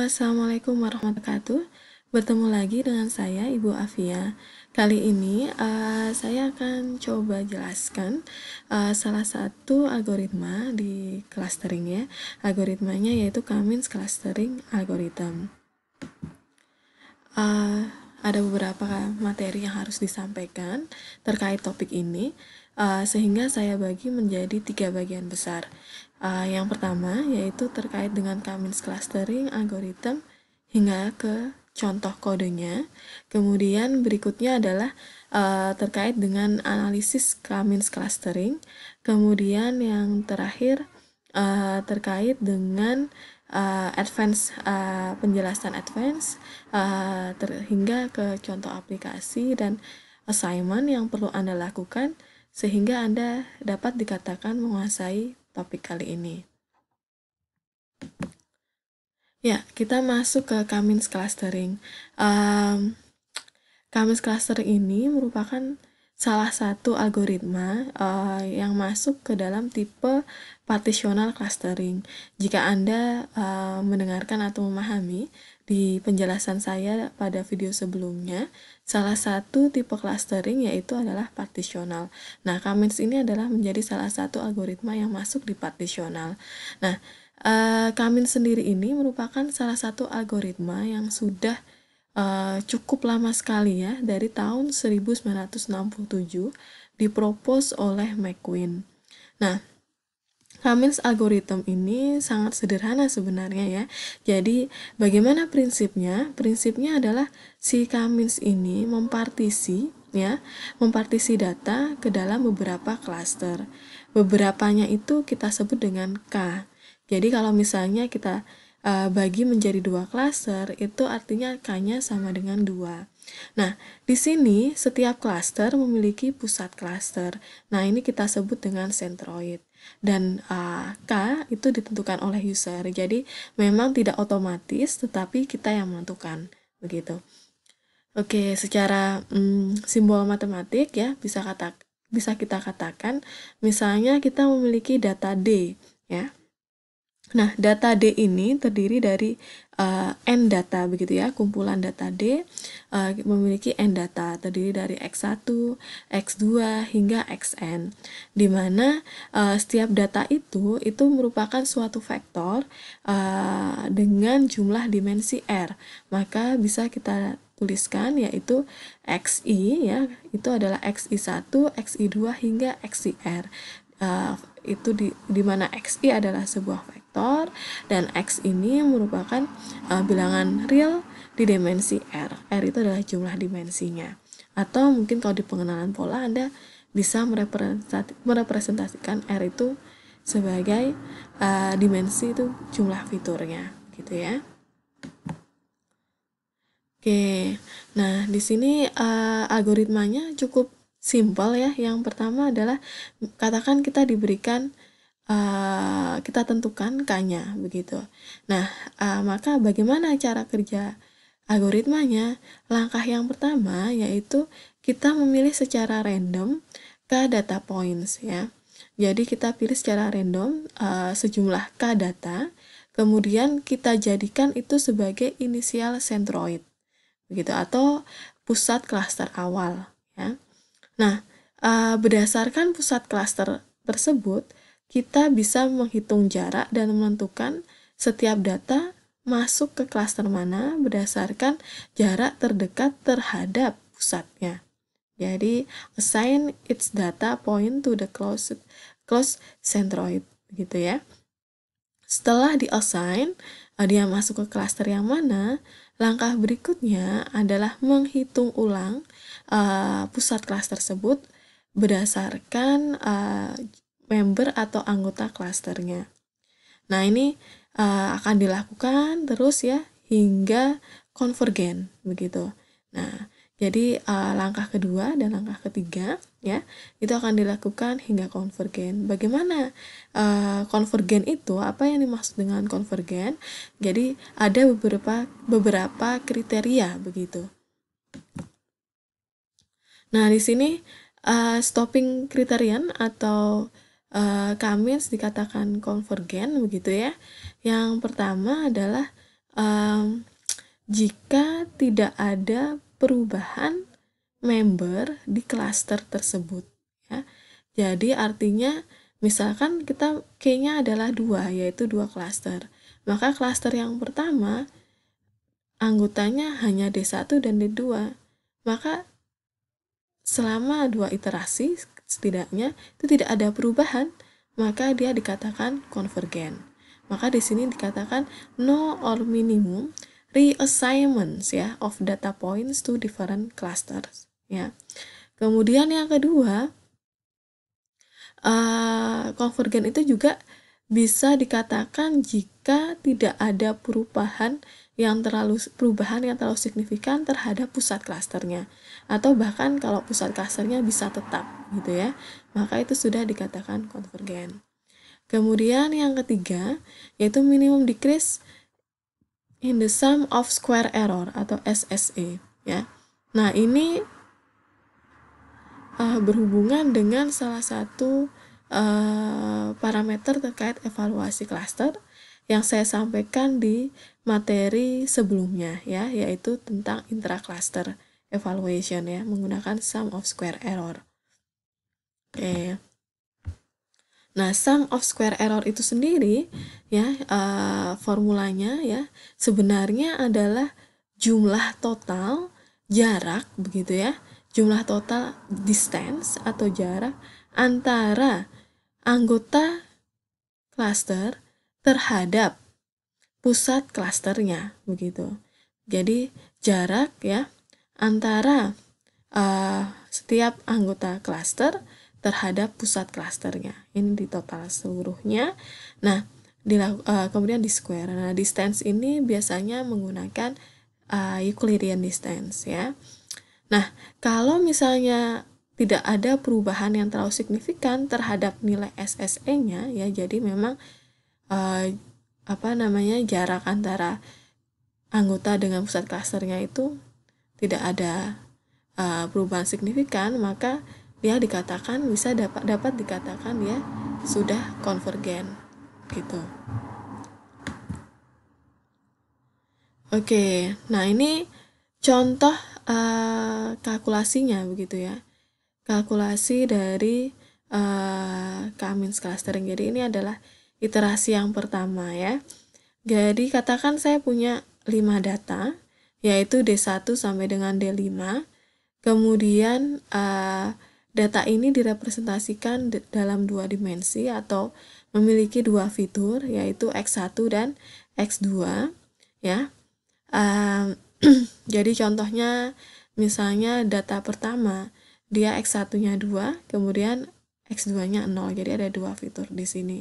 Assalamualaikum warahmatullahi wabarakatuh. Bertemu lagi dengan saya, Ibu Afia. Kali ini saya akan coba jelaskan salah satu algoritma di clustering ya. Algoritmanya yaitu Cummins clustering algorithm. Ada beberapa materi yang harus disampaikan terkait topik ini, sehingga saya bagi menjadi 3 bagian besar. Yang pertama yaitu terkait dengan Cummins clustering algorithm hingga ke contoh kodenya. Kemudian berikutnya adalah terkait dengan analisis Cummins clustering. Kemudian yang terakhir terkait dengan penjelasan advance hingga ke contoh aplikasi dan assignment yang perlu Anda lakukan sehingga Anda dapat dikatakan menguasai topik kali ini. Ya, kita masuk ke Cummins clustering. Cummins clustering ini merupakan salah satu algoritma yang masuk ke dalam tipe partitional clustering. Jika Anda mendengarkan atau memahami di penjelasan saya pada video sebelumnya, salah satu tipe clustering yaitu adalah partitional. Nah, Cummins ini adalah menjadi salah satu algoritma yang masuk di partitional. Nah, Cummins sendiri ini merupakan salah satu algoritma yang sudah cukup lama sekali ya, dari tahun 1967 dipropos oleh McQueen. Nah, Cummins algorithm ini sangat sederhana sebenarnya ya. Jadi bagaimana prinsipnya? Prinsipnya adalah si Cummins ini mempartisi data ke dalam beberapa cluster. Beberapanya itu kita sebut dengan K. Jadi kalau misalnya kita bagi menjadi 2 cluster, itu artinya K-nya sama dengan 2. Nah, di sini setiap cluster memiliki pusat cluster. Nah, ini kita sebut dengan centroid. Dan K itu ditentukan oleh user. Jadi, memang tidak otomatis, tetapi kita yang menentukan. Begitu. Oke, secara simbol matematik ya, bisa kita katakan, misalnya kita memiliki data D, ya. Nah, data D ini terdiri dari N data begitu ya, kumpulan data D memiliki N data terdiri dari X1, X2 hingga Xn, di mana setiap data itu merupakan suatu vektor dengan jumlah dimensi R. Maka bisa kita tuliskan yaitu XI ya, itu adalah XI1, XI2 hingga XIR. Itu di mana XI adalah sebuah vektor dan X ini merupakan bilangan real di dimensi R. R itu adalah jumlah dimensinya. Atau mungkin kalau di pengenalan pola Anda bisa merepresentasikan R itu sebagai dimensi itu jumlah fiturnya gitu ya. Oke, nah di sini algoritmanya cukup simpel ya. Yang pertama adalah katakan kita diberikan kita tentukan K-nya begitu. Nah, maka bagaimana cara kerja algoritmanya? Langkah yang pertama yaitu kita memilih secara random K data points ya. Jadi kita pilih secara random sejumlah K data, kemudian kita jadikan itu sebagai inisial centroid begitu atau pusat klaster awal ya. Nah, berdasarkan pusat klaster tersebut, kita bisa menghitung jarak dan menentukan setiap data masuk ke klaster mana berdasarkan jarak terdekat terhadap pusatnya. Jadi, assign its data point to the close centroid, begitu ya. Setelah di-assign, dia masuk ke klaster yang mana, langkah berikutnya adalah menghitung ulang pusat kelas tersebut berdasarkan member atau anggota klasternya. Nah, ini akan dilakukan terus ya hingga konvergen begitu. Nah, jadi langkah kedua dan langkah ketiga ya itu akan dilakukan hingga konvergen. Bagaimana konvergen itu? Apa yang dimaksud dengan konvergen? Jadi ada beberapa kriteria begitu. Nah, di sini stopping criterion atau Cummins dikatakan konvergen begitu ya. Yang pertama adalah jika tidak ada perubahan member di klaster tersebut, ya. Jadi artinya misalkan kita key-nya adalah 2, yaitu 2 klaster. Maka klaster yang pertama anggotanya hanya D1 dan D2. Maka selama 2 iterasi setidaknya itu tidak ada perubahan, maka dia dikatakan konvergen. Maka di sini dikatakan no or minimum reassignments ya of data points to different clusters ya. Kemudian yang kedua, konvergen itu juga bisa dikatakan jika tidak ada perubahan yang terlalu signifikan terhadap pusat klasternya, atau bahkan kalau pusat klasternya bisa tetap gitu ya, maka itu sudah dikatakan konvergen. Kemudian yang ketiga yaitu minimum decrease in the sum of square error atau SSE ya. Nah, ini berhubungan dengan salah satu parameter terkait evaluasi klaster yang saya sampaikan di materi sebelumnya ya, yaitu tentang intra-cluster evaluation ya, menggunakan sum of square error. Oke. Nah, sum of square error itu sendiri ya, formulanya ya sebenarnya adalah jumlah total jarak begitu ya, jumlah total distance atau jarak antara anggota klaster terhadap pusat klasternya begitu. Jadi jarak ya antara setiap anggota klaster terhadap pusat klasternya. Ini di total seluruhnya. Nah, kemudian di square. Nah, distance ini biasanya menggunakan Euclidean distance ya. Nah, kalau misalnya tidak ada perubahan yang terlalu signifikan terhadap nilai SSE-nya ya, jadi memang jarak antara anggota dengan pusat klasternya itu tidak ada perubahan signifikan, maka dia dikatakan dapat dikatakan ya sudah konvergen gitu. Oke, nah ini contoh kalkulasinya begitu ya. Kalkulasi dari K-means clustering. Jadi ini adalah iterasi yang pertama ya. Jadi katakan saya punya 5 data, yaitu D1 sampai dengan D5. Kemudian data ini direpresentasikan dalam 2 dimensi atau memiliki 2 fitur, yaitu X1 dan X2 ya. Jadi contohnya misalnya data pertama dia X1-nya 2, kemudian X2-nya 0. Jadi ada 2 fitur di sini.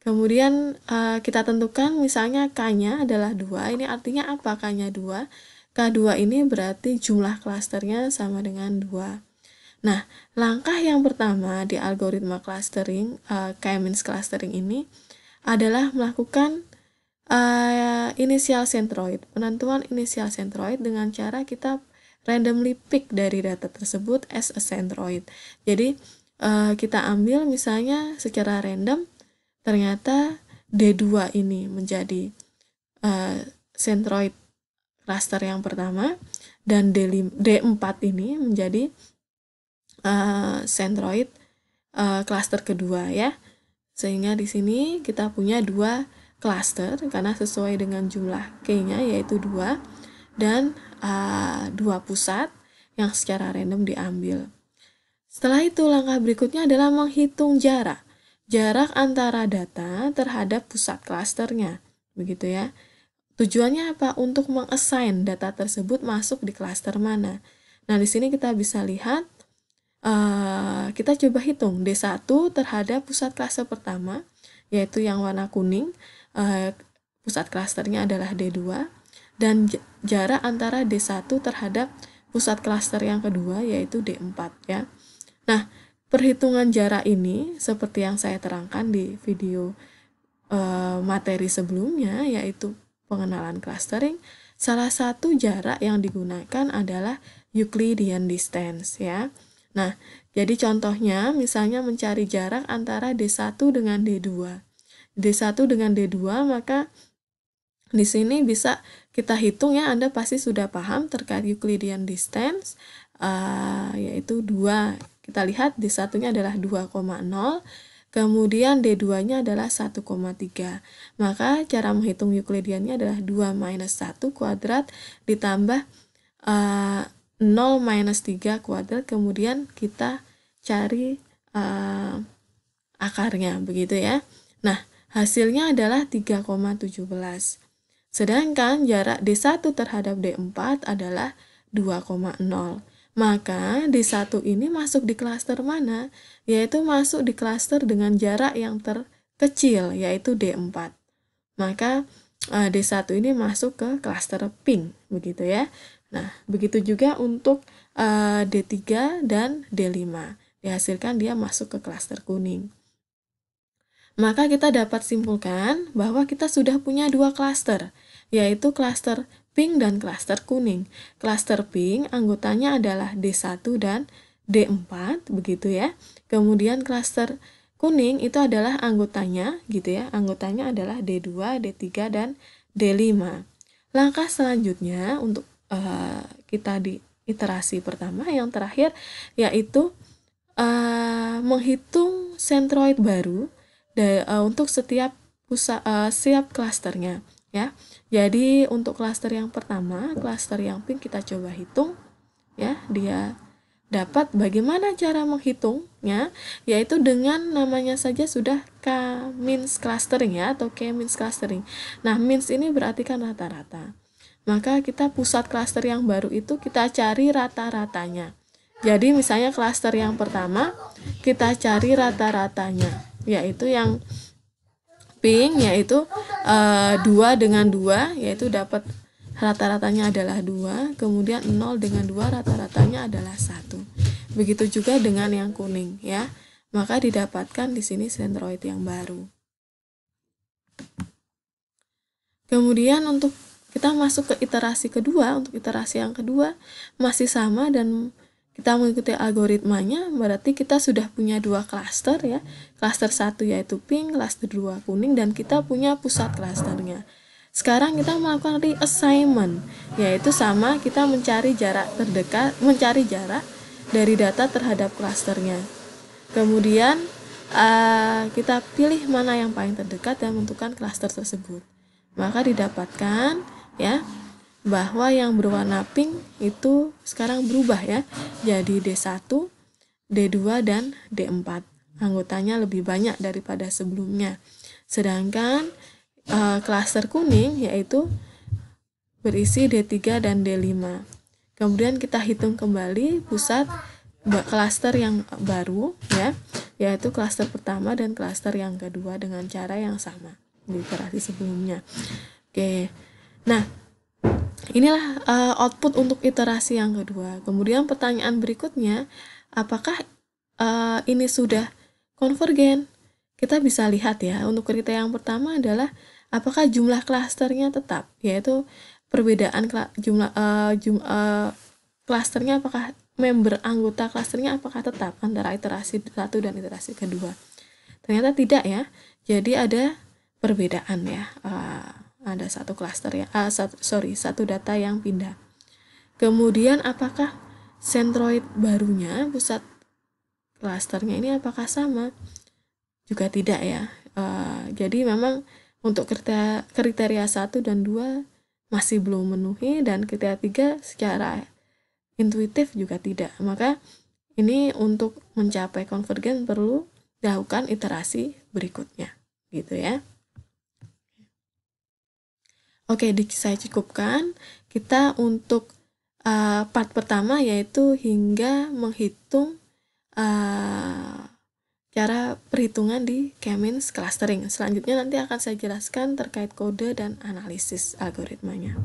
Kemudian kita tentukan misalnya K-nya adalah 2. Ini artinya apa K-nya 2? K2 ini berarti jumlah klasternya sama dengan 2. Nah, langkah yang pertama di algoritma clustering, K-means clustering ini adalah melakukan initial centroid, penentuan initial centroid dengan cara kita randomly pick dari data tersebut as a centroid. Jadi kita ambil misalnya secara random, ternyata D2 ini menjadi centroid cluster yang pertama dan D4 ini menjadi centroid cluster kedua ya. Sehingga di sini kita punya 2 cluster karena sesuai dengan jumlah K-nya yaitu 2 dan 2 pusat yang secara random diambil. Setelah itu langkah berikutnya adalah menghitung jarak antara data terhadap pusat klasternya, begitu ya. Tujuannya apa? Untuk mengassign data tersebut masuk di klaster mana. Nah, di sini kita bisa lihat, kita coba hitung D1 terhadap pusat klaster pertama, yaitu yang warna kuning, pusat klasternya adalah D2, dan jarak antara D1 terhadap pusat klaster yang kedua, yaitu D4 ya. Nah, perhitungan jarak ini seperti yang saya terangkan di video materi sebelumnya, yaitu pengenalan clustering, salah satu jarak yang digunakan adalah Euclidean distance ya. Nah, jadi contohnya misalnya mencari jarak antara D1 dengan D2. D1 dengan D2, maka Di sini bisa kita hitung ya, Anda pasti sudah paham terkait Euclidean distance, yaitu 2. Kita lihat D1-nya adalah 2,0, kemudian D2-nya adalah 1,3. Maka cara menghitung Euclidean-nya adalah 2 minus 1 kuadrat ditambah 0 minus 3 kuadrat, kemudian kita cari akarnya, begitu ya. Nah, hasilnya adalah 3,17. Sedangkan jarak D1 terhadap D4 adalah 2,0. Maka D1 ini masuk di klaster mana? Yaitu masuk di klaster dengan jarak yang terkecil, yaitu D4. Maka D1 ini masuk ke klaster pink, begitu ya. Nah, begitu juga untuk D3 dan D5. Dihasilkan dia masuk ke klaster kuning. Maka kita dapat simpulkan bahwa kita sudah punya 2 klaster, yaitu klaster pink dan klaster kuning. Klaster pink anggotanya adalah D1 dan D4, begitu ya. Kemudian klaster kuning itu adalah anggotanya, gitu ya. Anggotanya adalah D2, D3, dan D5. Langkah selanjutnya untuk kita di iterasi pertama yang terakhir, yaitu menghitung sentroid baru untuk setiap klasternya ya. Jadi untuk klaster yang pertama, klaster yang pink, kita coba hitung ya. Dia dapat bagaimana cara menghitungnya, yaitu dengan namanya saja sudah K-means clustering ya, atau K-means clustering. Nah, means ini berarti kan rata-rata. Maka kita pusat klaster yang baru itu kita cari rata-ratanya. Jadi misalnya klaster yang pertama kita cari rata-ratanya, yaitu yang pink, yaitu 2 dengan 2, yaitu dapat rata-ratanya adalah 2, kemudian 0 dengan 2 rata-ratanya adalah 1. Begitu juga dengan yang kuning ya. Maka didapatkan di sini sentroid yang baru. Kemudian untuk kita masuk ke iterasi kedua, untuk iterasi yang kedua masih sama dan kita mengikuti algoritmanya, berarti kita sudah punya 2 klaster ya. Klaster 1 yaitu pink, klaster 2 kuning, dan kita punya pusat klasternya. Sekarang kita melakukan reassignment, yaitu sama kita mencari jarak terdekat, mencari jarak dari data terhadap klasternya. Kemudian kita pilih mana yang paling terdekat dan menentukan klaster tersebut. Maka didapatkan ya bahwa yang berwarna pink itu sekarang berubah ya, jadi D1, D2, dan D4. Anggotanya lebih banyak daripada sebelumnya. Sedangkan klaster kuning yaitu berisi D3 dan D5. Kemudian kita hitung kembali pusat klaster yang baru ya, yaitu klaster pertama dan klaster yang kedua dengan cara yang sama di iterasi sebelumnya. Oke. Nah, inilah output untuk iterasi yang kedua. Kemudian pertanyaan berikutnya, apakah ini sudah konvergen? Kita bisa lihat ya, untuk kriteria yang pertama adalah apakah jumlah klasternya tetap, yaitu perbedaan klasternya, apakah member anggota klasternya apakah tetap antara iterasi 1 dan iterasi kedua. Ternyata tidak ya, jadi ada perbedaan ya. Ada satu klaster ya, satu data yang pindah. Kemudian apakah sentroid barunya, pusat klasternya ini apakah sama? Juga tidak ya. Jadi memang untuk kriteria 1 dan 2 masih belum memenuhi, dan kriteria 3 secara intuitif juga tidak. Maka ini untuk mencapai konvergen perlu dilakukan iterasi berikutnya, gitu ya. Oke, saya cukupkan kita untuk part pertama, yaitu hingga menghitung cara perhitungan di K-means clustering. Selanjutnya nanti akan saya jelaskan terkait kode dan analisis algoritmanya.